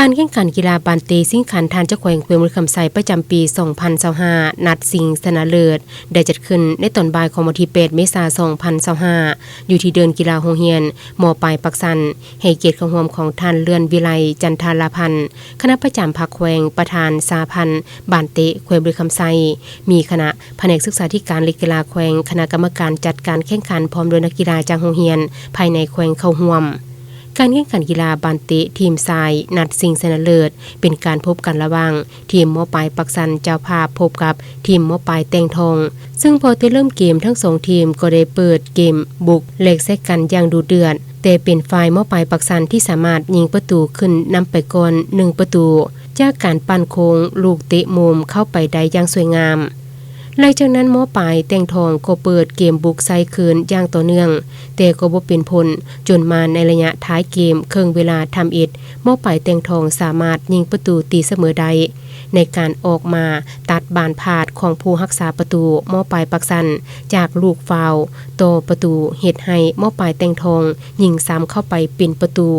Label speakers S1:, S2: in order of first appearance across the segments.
S1: การแข่งขันกีฬาบานเตซิ่งขันทานเจ้าแขวงเขวียงมุขคำไซประจำปี 2025 นัดสิงสนาเลิศได้จัดขึ้นในตอนบ่ายของวันที่ 8 เมษายน 2025 อยู่ที่เดินกีฬาโรงเรียนม.ปลายปักสันให้เกียรติเข้าร่วมของท่านเลื่อนวิไลจันทาลาพันธ์คณะประจำภาคแขวงประธานสาพันธ์บานเตแขวงมุขคำไซมีคณะแผนกศึกษาธิการกีฬาแขวงคณะกรรมการจัดการแข่งขันพร้อมด้วยนักกีฬาจากโรงเรียนภายในแขวงเข้าร่วมการแข่งขันกีฬาบานเตะทีมทรายนัดสิงสนาเลิศเป็นการพบกันระหว่างทีมม.ปลายปักสันเจ้าภาพพบกับทีมม.ปลายแตงทองซึ่งพอได้เริ่มเกมทั้งสองทีมก็ได้เปิดเกมบุกเล็กใส่กันอย่างดุเดือดแต่เป็นฝ่ายม.ปลายปักสันที่สามารถยิงประตูขึ้นนำไปก่อน1ประตูจากการปั่นโค้งลูกเตะมุมเข้าไปได้อย่างสวยงามหลังจากนั้นม.ปลายแตงทองก็เปิดเกมบุกใส่คืนอย่างต่อเนื่องแต่ก็บ่เป็นผลจนมาในระยะท้ายเกมครึ่งเวลาทำอิฐม.ปลายแตงทองสามารถยิงประตูตีเสมอได้ในการออกมาตัดบานพาดของผู้รักษาประตูม.ปลายปักสันจากลูกฟาวล์ต่อประตูเฮ็ดให้ม.ปลายแตงทองยิงซ้ำเข้าไปเป็นประตู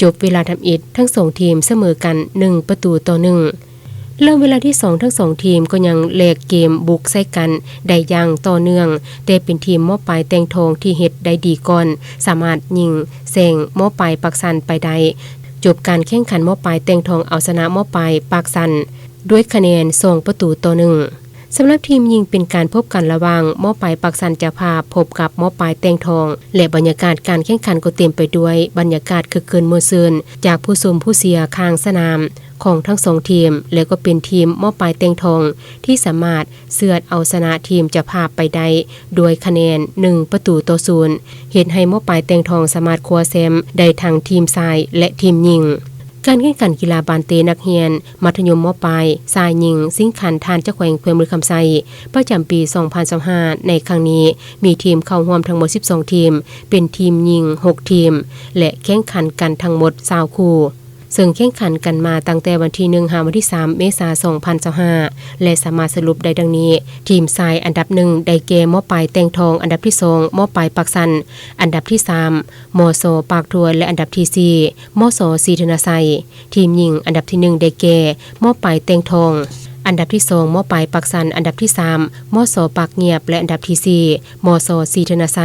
S1: จบเวลาทำอิฐทั้งสองทีมเสมอกัน1ประตูต่อ1เริ่มเวลาที่2ทั้ง2ทีมก็ยังแลกเกมบุกใส่กันได้อย่างต่อเนื่องแต่เป็นทีมม.ปลายแตงทองที่เฮ็ดได้ดีก่อนสามารถยิงแซงม.ปลายปักสันไปได้จบการแข่งขันม.ปลายแตงทองเอาชนะม.ปลายปักสันด้วยคะแนน2ประตูต่อ1สำหรับทีมยิงเป็นการพบกันระหว่างม.ปลายปักสันเจ้าภาพพบกับม.ปลายแตงทองและบรรยากาศการแข่งขันก็เต็มไปด้วยบรรยากาศคึกคืนม่วนซื่นจากผู้ชมผู้เชียร์ข้างสนามของทั้งสองทีมและก็เป็นทีมม.ปลายแตงทองที่สามารถเสือดเอาชนะทีมเจ้าภาพไปได้โดยคะแนน1ประตูต่อ0เฮ็ดให้ม.ปลายแตงทองสามารถคว้าแชมป์ได้ทั้งทีมชายและทีมหญิงการแข่งขันกีฬาบานเตนักเรียนมัธยมม.ปลายชายหญิงสิงขันทานเจ้าแขวงเขวียงมุขคำไซประจำปี 2025 ในครั้งนี้มีทีมเข้าร่วมทั้งหมด12ทีมเป็นทีมหญิง6ทีมและแข่งขันกันทั้งหมด20คู่ซึ่งแข่งขันกันมาตั้งแต่วันที่1 ถึงวันที่ 3 เมษายน 2025 และสามารถสรุปได้ดังนี้ทีมชายอันดับ1ได้แก่ม.ปลายแตงทองอันดับที่2ม.ปลายปักสันอันดับที่3ม.ส.ปากทวนและอันดับที่4ม.ส.ศรีธนไซทีมหญิงอันดับที่1ได้แก่ม.ปลายแตงทองอันดับที่2ม.ปลายปักสันอันดับที่3ม.ส.ปากเงียบและอันดับที่4ม.ส.ศรีธนไซ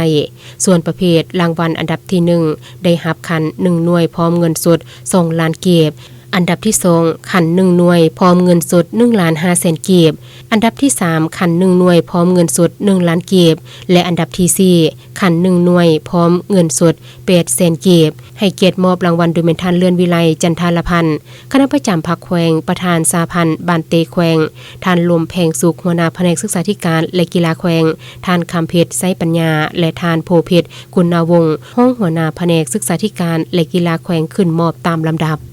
S1: ส่วนประเภทรางวัลอันดับที่1ได้รับคัน1หน่วยพร้อมเงินสด2ล้านเก็บอันดับที่2คัน1หน่วยพร้อมเงินสด1,500,000 กีบอันดับที่3คัน1หน่วยพร้อมเงินสด1ล้านกีบและอันดับที่4คัน1หน่วยพร้อมเงินสด800,000 กีบให้เกียรติมอบรางวัลโดยเมนทันเลื่อนวิไลจันทาลพันธ์คณะประจำภาคแขวงประธานสาพันธ์บานเตแขวงท่านลมแพงสุขหัวหน้าแผนกศึกษาธิการและกีฬาแขวงท่านคำเพชรไซปัญญาและท่านโพเพชรกุณาวงศ์ห้องหัวหน้าแผนกศึกษาธิการและกีฬาแขวงขึ้นมอบตามลำดับ